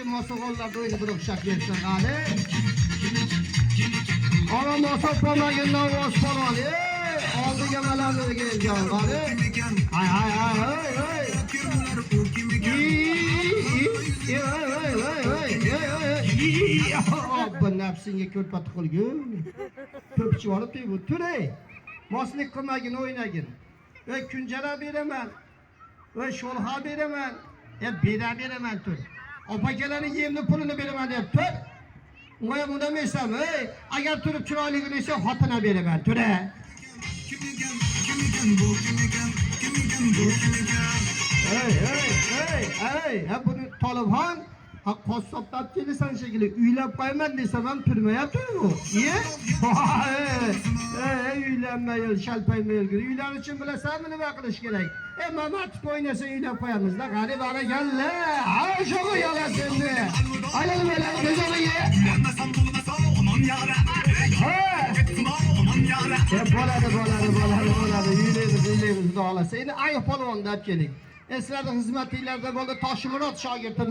Mosoğollar böyle bir uşak yersin hali. Ama mosoğollarından Osman aldı gemelerleri geleceğim hali. Hay hay hay hay hay. Bu nefsine körpat kılgın. Köpçü varıp değil bu. Türey. Moslik kılmagın oynagın. Ve küncele biremen. Ve şolha biremen. Bira biremen tür. O paketlerin yemli pulunu beraber deyip tür. Oya buna mesam, agar turib chiroyligini ise xotini beraman, tura. Hey, ha buni Tolibxon, ha qassobdan kelasan shekilli, uylab qo'yaman desam ham turmayapti u. Uylanmayil, shalpaymayil. Uylar uchun bilasanmi nima qilish kerak? Mamatib o'ynasa uylab qo'yamiz-da, qani barakalla. Ha, sho'g'i yalasinni. Aylanmaylar, o'zingga. Bo'ladi. Uylaymiz, xudo xolasa. Endi ayol polvon deb keling. Sizlarning xizmatinglarda bo'ldi Toshmurod shogirdim.